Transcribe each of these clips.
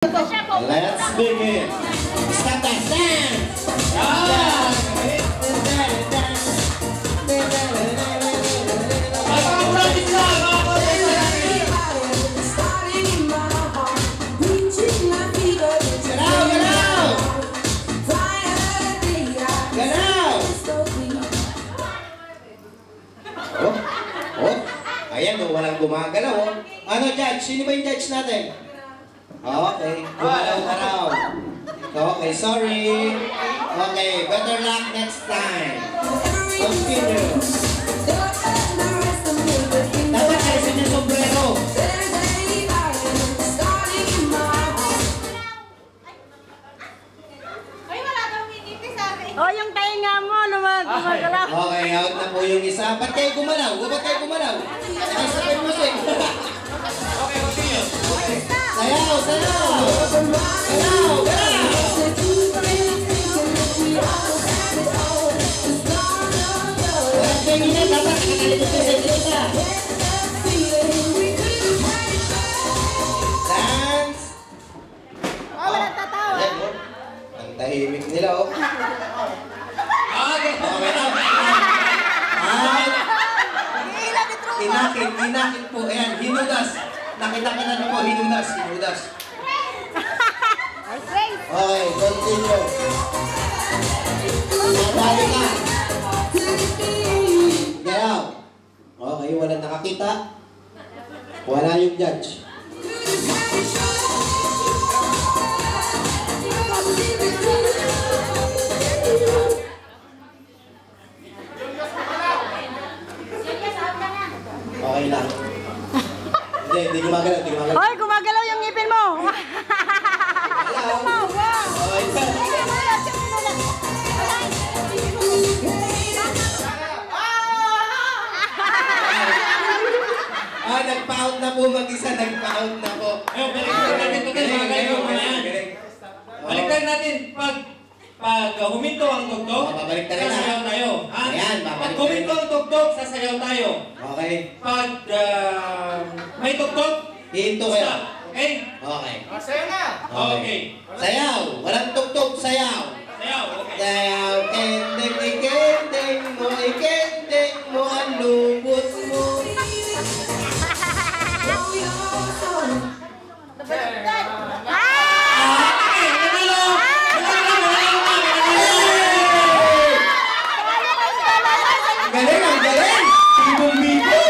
Let's begin. Stop that dance. Ayan o, walang gumagalaw o. Ano judge? Sino ba yung judge natin? Okay, gumalaw ka raw. Okay, sorry. Okay, better luck next time. Continue. Dapat ayusin yung sombrero. Oh, yung tainga mo, gumagalaw. Okay, out na po yung isa. Ba't kayo gumalaw? Ba't kayo gumalaw? Sabay music. Okay, continue. Sayaw, sayaw! Sayaw, galaw! Walang tingin na, dapat nakalikot ko sa isa. Dance! Oh, walang tatawa. Ang tahimik nila, oh. Okay na. Inakit po. Ayan, hinudas. Nakita na po, hinudas. Okay, continue. Nadali ka. Galaw. Okay, wala nakakita. Wala yung judge. Okay lang. Hindi gumagalaw, Hoy, gumagalaw yung ngipin mo. Nagpa-out na po mag-isa, nagpa-out na po. Balikan natin pag huminto ang tugtog, sasayaw tayo. Pag huminto ang tugtog, sasayaw tayo. Okay. Pag may tugtog, hihinto kayo. Okay? Okay. Sayaw na! Okay. Sayaw! Walang tugtog, sayaw! Sayaw, okay. Sayaw, kending mo, ang lubot mo. Ang galing! Bibong-bibo!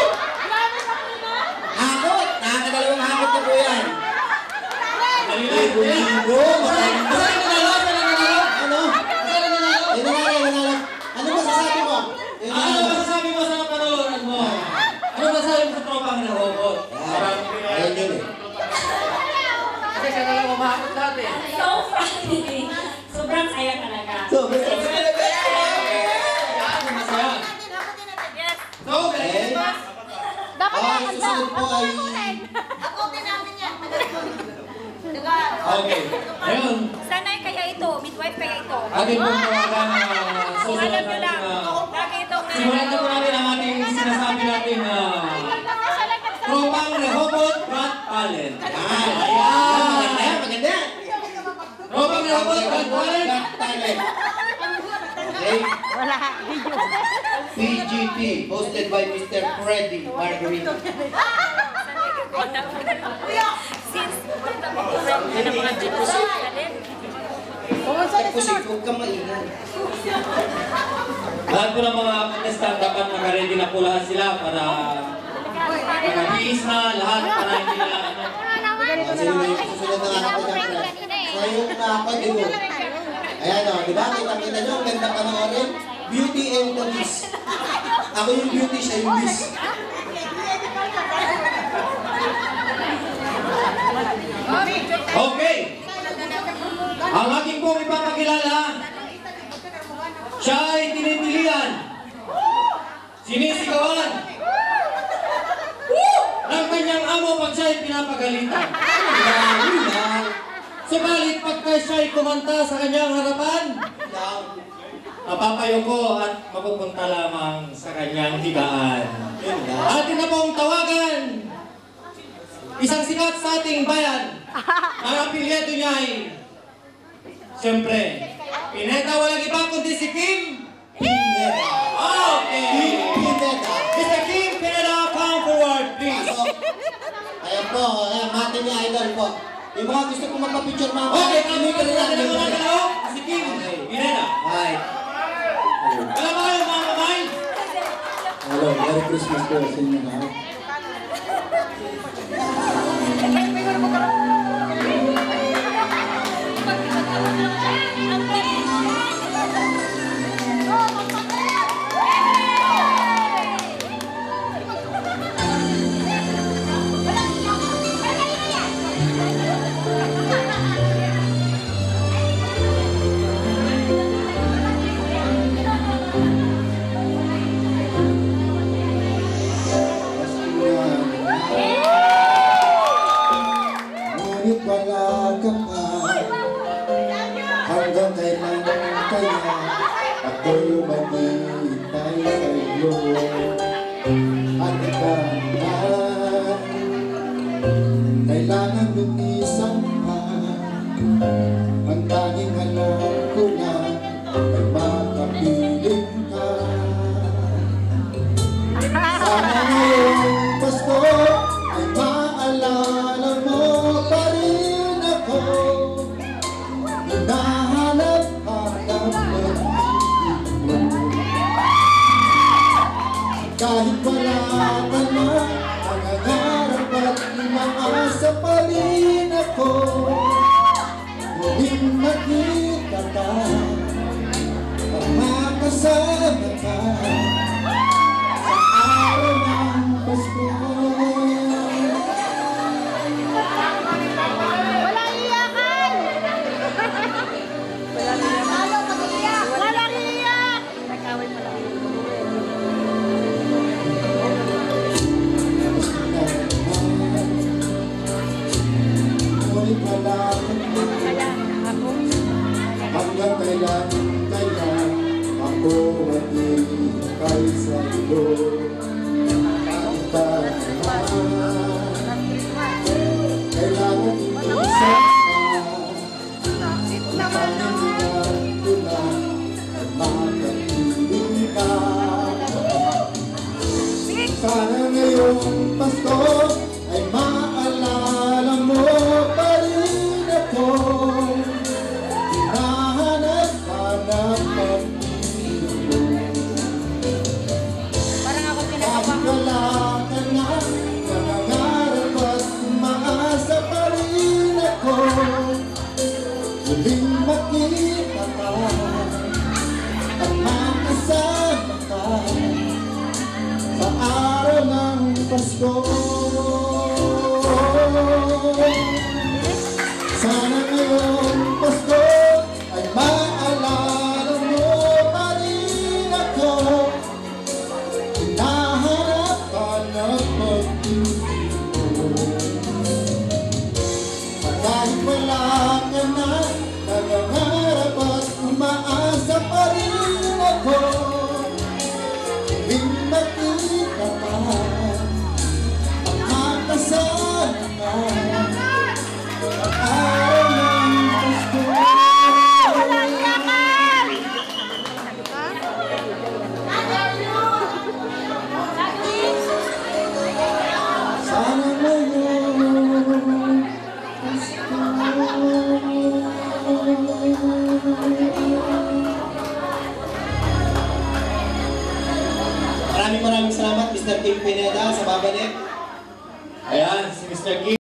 Hakot! Nakakadalawang hakot na po yan. Bibong-bibo! Ano? Ano masasabi mo? Ano masasabi mo sa kapanoran mo? Ano masasabi mo sa tropang nahukot? Ayan yun eh. Kasi siya na lang umahakot dati. So funny. Sobrang saya talaga. So, basta talaga. Masaya. So, galing ba? Dapat Ang susunod po ay... Okay. Ayun. Sanay kaya ito, midwife kaya ito. Atin pong tawagan na susunod Alam nyo lang, natin lagi itong simulan na po natin ang ating sinasabi natin na Tropang Rehoboth Got Talent. Ayan! Maganda! Tropang Rehoboth Got Talent. Okay. Wala. PGT, hosted by Mr. Freddy Margarito. since ng mga Diyos. Tapos huwag kang maingay. Lahat po ng mga contestant dapat naka-ready na po lahat sila para nakatiis na lahat para hindi na Sino na yung susunod na nga ako dyan? Sa yung nakapag-ibo. Ayan o, di ba? Kita nyo, ang ganda panoorin. Beauty and the Beast. Ako yung beauty, siya yung beast. Okay. Ang aking pong ipapakilala, siya ay tinitilian, sinisigawan, ng kanyang amo pag siya ay pinapagalitan. Subalit pagka siya ay kumanta sa kanyang harapan, mapapayoko at mapupunta lamang sa kanyang higaan. Atin na pong tawagan, isang sikat sa ating bayan, Ang apelyido niya ay, siyempre, Pineda, walang iba kundi si Kim Pineda. Okay. Pineda. Mr. Kim Pineda, come forward, please. Ayan po, ayan, mati niya idol po. Yung mga gusto kong magpa-picture mga Okay, kami kami ka rin natin ang mga dalaw. Si Kim Pineda. Hi. Alam mo kayo mga kamay? Hello, Merry Christmas po sa inyo na. Ngunit wala ka pa, hanggang kailan kaya ako'y maghihintay sa iyo. At ikaw naman, kailangan lumisan pa. Ang tanging alam ko lang ay makapiling ka. Sana ngayong Pasko ay maalala mo pa rin ako. Hinahanap-hanap ng ibig mo. Kahit wala ka na, nangangarap at umaasa pa rin ako. Muling makita ka at makasama ka sa araw ng Pasko. Walang iyakan! Walang iyak! Nagkawin mo lang. Ngunit wala ka Kaya ako, hanggang kailan kaya ako maghihintay sa iyo. Kailangan inisip ka, panginoon ko lang at makapiling ka. Sana ngayong Pasko ay maalala mo pa rin ako. Hinahanap-hanap ang ibig mo. parang ako Kahit pinagawa. wala ka na, nangangarap at umaasa pa rin ako. Muling makita ka at makasama ka sa araw ng Pasko. Sana ngayong Pasko ay maalala mo pa rin ako. Hinahanap-hanap ang ibig mo. Kahit wala ka na, nangangarap at umaasa pa rin ako. Muling makita ka at makasama ka sa araw ng Pasko. Walang iyakan! Sana ngayong Pasko. Maraming salamat Mr. Kim Pineda sa babalik. Ayan, si Mr. Kim.